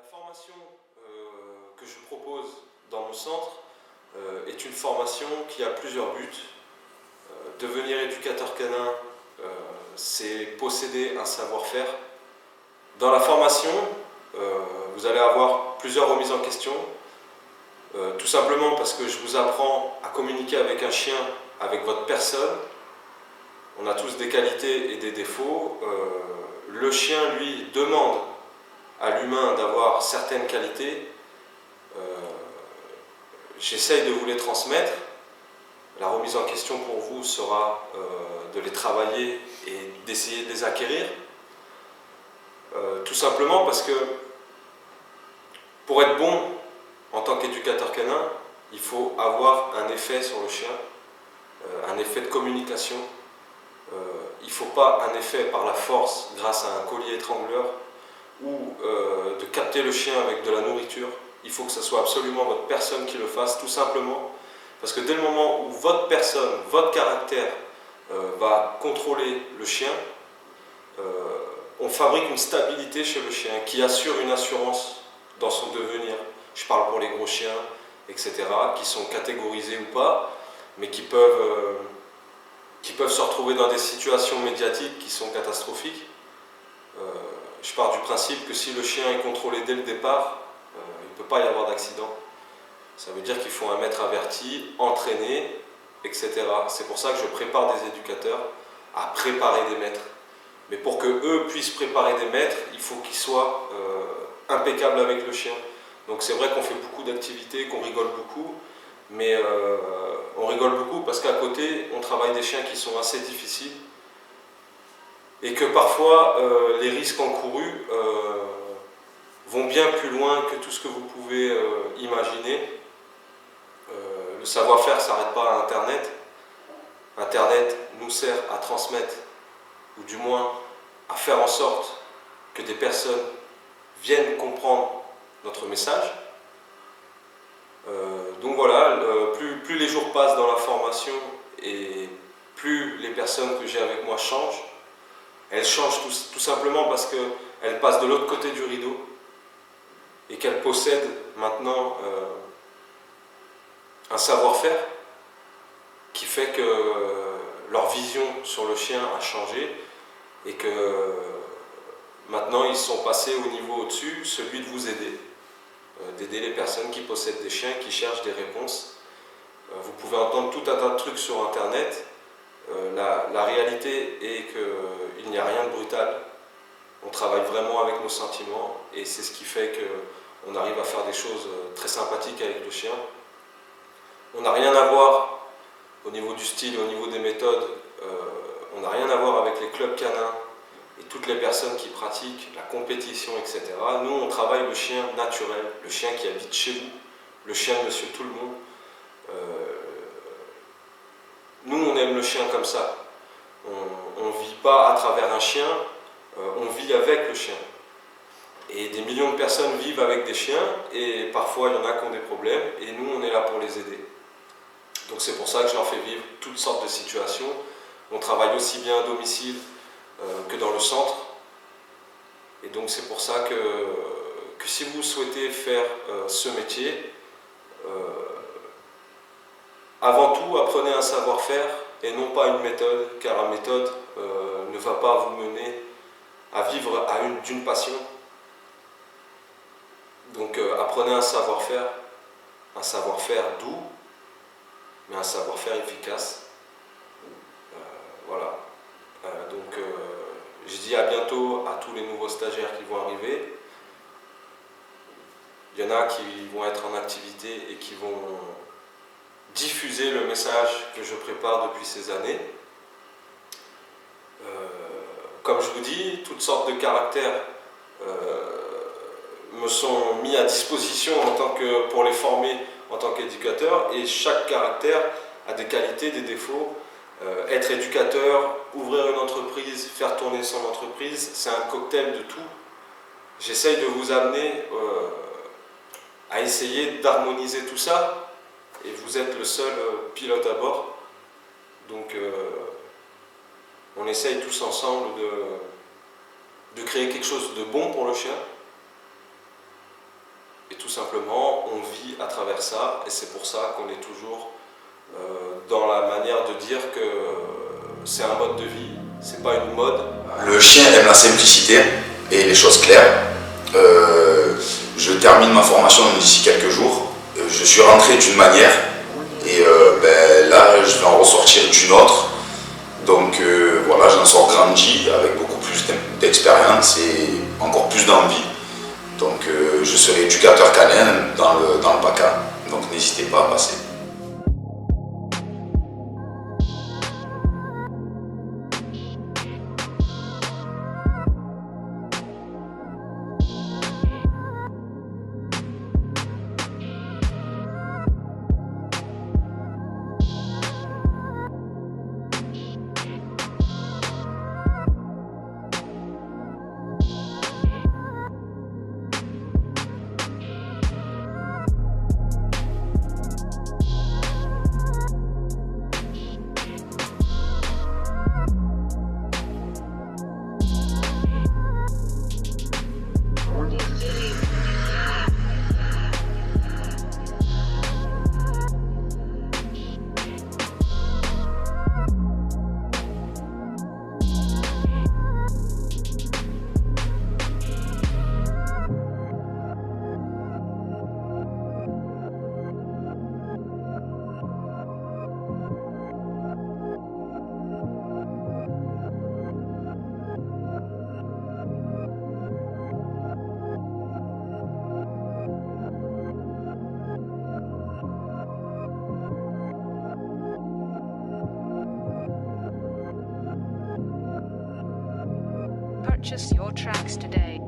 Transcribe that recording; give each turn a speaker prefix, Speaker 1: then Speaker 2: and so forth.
Speaker 1: formation que je propose dans mon centre est une formation qui a plusieurs buts. Devenir éducateur canin, c'est posséder un savoir-faire. Dans la formation, vous allez avoir plusieurs remises en question, tout simplement parce que je vous apprends à communiquer avec un chien, avec votre personne. On a tous des qualités et des défauts. Le chien, lui, demande à l'humain d'avoir certaines qualités. J'essaye de vous les transmettre. La remise en question pour vous sera de les travailler et d'essayer de les acquérir. Tout simplement parce que pour être bon en tant qu'éducateur canin, il faut avoir un effet sur le chien, un effet de communication. Il ne faut pas un effet par la force grâce à un collier étrangleur ou de capter le chien avec de la nourriture. Il faut que ce soit absolument votre personne qui le fasse, tout simplement parce que dès le moment où votre personne, votre caractère va contrôler le chien, on fabrique une stabilité chez le chien qui assure une assurance dans son devenir. Je parle pour les gros chiens, etc., qui sont catégorisés ou pas, mais qui peuvent se retrouver dans des situations médiatiques qui sont catastrophiques. Je pars du principe que si le chien est contrôlé dès le départ, il ne peut pas y avoir d'accident. Ça veut dire qu'il faut un maître averti, entraîné, etc. C'est pour ça que je prépare des éducateurs à préparer des maîtres. Mais pour qu'eux puissent préparer des maîtres, il faut qu'ils soient impeccables avec le chien. Donc c'est vrai qu'on fait beaucoup d'activités, qu'on rigole beaucoup, mais on rigole beaucoup parce qu'à côté, on travaille des chiens qui sont assez difficiles et que parfois les risques encourus vont bien plus loin que tout ce que vous pouvez imaginer. Le savoir-faire ne s'arrête pas à Internet. Internet nous sert à transmettre, ou du moins à faire en sorte que des personnes viennent comprendre notre message. Donc voilà, plus les jours passent dans la formation et plus les personnes que j'ai avec moi changent. Elles changent tout simplement parce qu'elles passent de l'autre côté du rideau et qu'elles possèdent maintenant un savoir-faire qui fait que leur vision sur le chien a changé et que maintenant ils sont passés au niveau au-dessus, celui de vous aider, d'aider les personnes qui possèdent des chiens, qui cherchent des réponses. Vous pouvez entendre tout un tas de trucs sur Internet. La réalité est qu'il n'y a rien de brutal. On travaille vraiment avec nos sentiments et c'est ce qui fait qu'on arrive à faire des choses très sympathiques avec le chien. On n'a rien à voir au niveau du style, au niveau des méthodes, on n'a rien à voir avec les clubs canins et toutes les personnes qui pratiquent la compétition, etc. Nous, on travaille le chien naturel, le chien qui habite chez vous, le chien de monsieur tout le monde. Nous, on aime le chien comme ça. On ne vit pas à travers un chien, on vit avec le chien. Et des millions de personnes vivent avec des chiens et parfois il y en a qui ont des problèmes et nous, on est là pour les aider. Donc c'est pour ça que je leur fais vivre toutes sortes de situations. On travaille aussi bien à domicile que dans le centre. Et donc c'est pour ça que si vous souhaitez faire ce métier, avant tout apprenez un savoir-faire et non pas une méthode, car la méthode ne va pas vous mener à vivre d'une passion. Donc apprenez un savoir-faire doux, mais un savoir-faire efficace. Voilà. Donc je dis à bientôt à tous les nouveaux stagiaires qui vont arriver. Il y en a qui vont être en activité et qui vont diffuser le message que je prépare depuis ces années. Comme je vous dis, toutes sortes de caractères me sont mis à disposition pour les former en tant qu'éducateur, et chaque caractère a des qualités, des défauts. Être éducateur, ouvrir une entreprise, faire tourner son entreprise, c'est un cocktail de tout. J'essaye de vous amener à essayer d'harmoniser tout ça, et vous êtes le seul pilote à bord. Donc on essaye tous ensemble de créer quelque chose de bon pour le chien, simplement, on vit à travers ça et c'est pour ça qu'on est toujours dans la manière de dire que c'est un mode de vie, c'est pas une mode.
Speaker 2: Le chien aime la simplicité et les choses claires. Je termine ma formation d'ici quelques jours. Je suis rentré d'une manière et là je vais en ressortir d'une autre. Donc voilà, j'en sors grandi avec beaucoup plus d'expérience et encore plus d'envie. Donc je serai éducateur canin dans le PACA, donc n'hésitez pas à passer.
Speaker 3: Purchase your tracks today.